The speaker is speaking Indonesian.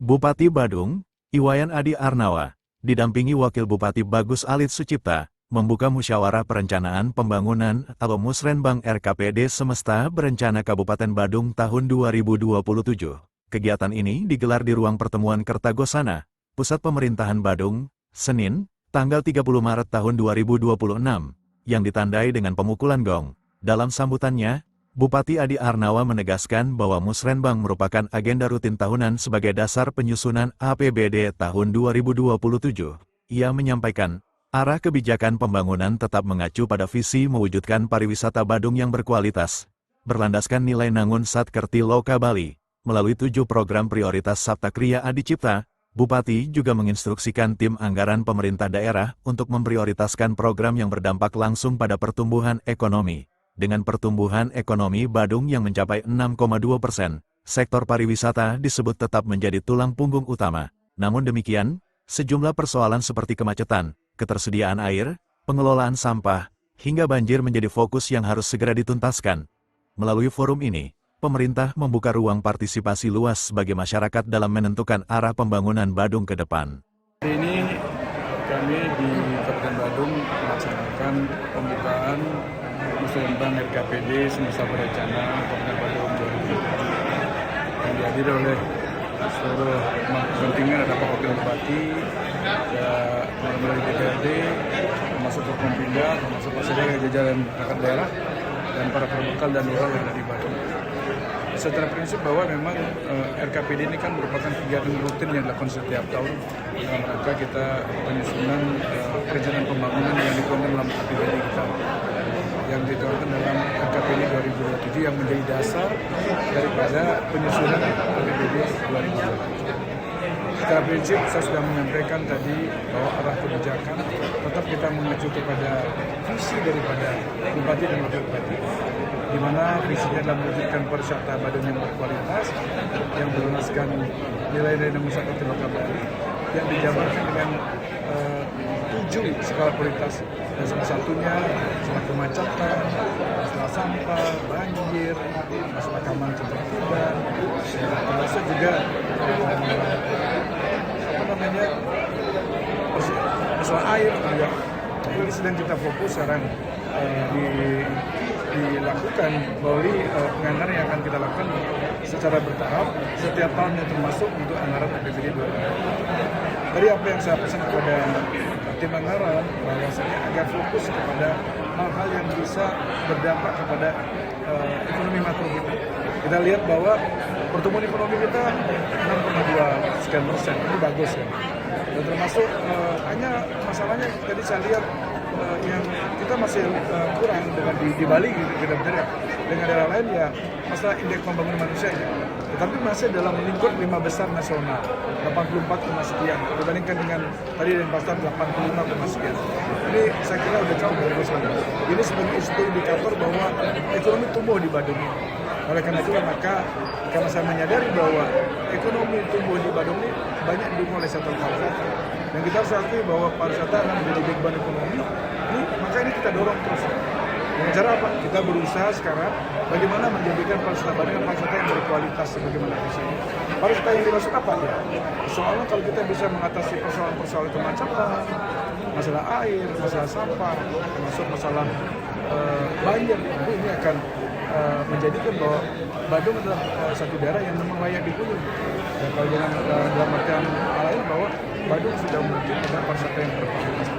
Bupati Badung, Iwayan Adi Arnawa, didampingi Wakil Bupati Bagus Alit Sucipta, membuka musyawarah perencanaan pembangunan atau Musrenbang RKPD Semesta Berencana Kabupaten Badung tahun 2027. Kegiatan ini digelar di ruang pertemuan Kertagosana, Pusat Pemerintahan Badung, Senin, tanggal 30 Maret tahun 2026, yang ditandai dengan pemukulan gong. Dalam sambutannya, Bupati Adi Arnawa menegaskan bahwa Musrenbang merupakan agenda rutin tahunan sebagai dasar penyusunan APBD tahun 2027. Ia menyampaikan, arah kebijakan pembangunan tetap mengacu pada visi mewujudkan pariwisata Badung yang berkualitas, berlandaskan nilai Nangun Satkerti Loka Bali. Melalui 7 program prioritas Sabta Kriya Adi Cipta, Bupati juga menginstruksikan tim anggaran pemerintah daerah untuk memprioritaskan program yang berdampak langsung pada pertumbuhan ekonomi. Dengan pertumbuhan ekonomi Badung yang mencapai 6,2%, sektor pariwisata disebut tetap menjadi tulang punggung utama. Namun demikian, sejumlah persoalan seperti kemacetan, ketersediaan air, pengelolaan sampah, hingga banjir menjadi fokus yang harus segera dituntaskan. Melalui forum ini, pemerintah membuka ruang partisipasi luas bagi masyarakat dalam menentukan arah pembangunan Badung ke depan. Hari ini kami di Kabupaten Badung melaksanakan pembukaan Musrenbang RKPD Semesta Berencana Kabupaten Badung 2027 yang dihadiri oleh seluruh kontingen, ada Pak Wakil Bupati, melalui DPRD, termasuk Forkompinda, termasuk Pak Sekda, jajaran rakyat daerah, dan para perbekal dan lurah yang ada di Badung. Secara prinsip bahwa memang RKPD ini kan merupakan kegiatan rutin yang dilakukan setiap tahun dalam rangka kita penyusunan perencanaan pembangunan yang dituangkan dalam APBD kita, yang dituangkan dalam RKPD 2027 yang menjadi dasar daripada penyusunan APBD 2027. Secara prinsip saya sudah menyampaikan tadi bahwa arah kebijakan tetap kita mengacu kepada visi daripada Bupati dan Wakil Bupati, di mana visinya adalah mewujudkan pariwisata Badung yang berkualitas, yang berlandaskan nilai-nilai Nangun Satkerti Loka Bali, yang dijabarkan dengan 7 skala prioritas, dan salah satunya masalah kemacetan, masalah sampah, banjir, masalah keamanan ketertiban, termasuk juga masalah air juga. Ini sedang kita fokus sekarang dilakukan melalui penganggaran yang akan kita lakukan secara bertahap setiap tahunnya, termasuk untuk anggaran APBD 2027. Dari apa yang saya pesan kepada tim anggaran, bahwasanya agar fokus kepada hal-hal yang bisa berdampak kepada ekonomi makro kita. Kita lihat bahwa pertumbuhan ekonomi kita 6,2%, ini bagus kan. Dan termasuk hanya masalahnya tadi saya lihat yang kita masih kurang dengan di Bali gitu, kita benar dengan daerah lain ya masalah indeks pembangunan manusia ya. Tetapi masih dalam lingkup 5 besar nasional 84, sekian dibandingkan dengan tadi Denpasar 85, sekian. Ini saya kira sudah cukup bagus. Ini sebagai indikator bahwa ekonomi tumbuh di Badung ini. Oleh karena itu maka karena saya menyadari bahwa ekonomi tumbuh di Badung ini banyak didukung oleh sektor pariwisata, dan kita harus akui bahwa pariwisata akan menjadi backbone ekonomi ini, maka ini kita dorong terus. Dengan cara apa? Kita berusaha sekarang bagaimana menjadikan pariwisata Badung pariwisata yang berkualitas sebagaimana visinya. Pariwisata yang dimaksud apa ya? Soalnya kalau kita bisa mengatasi persoalan-persoalan kemacetan, masalah air, masalah sampah, termasuk masalah banjir, ini akan menjadikan bahwa Badung adalah satu daerah yang memang layak dikunjungi. Dan kalau dalam artian lain bahwa Badung sudah memiliki pariwisata yang berkualitas.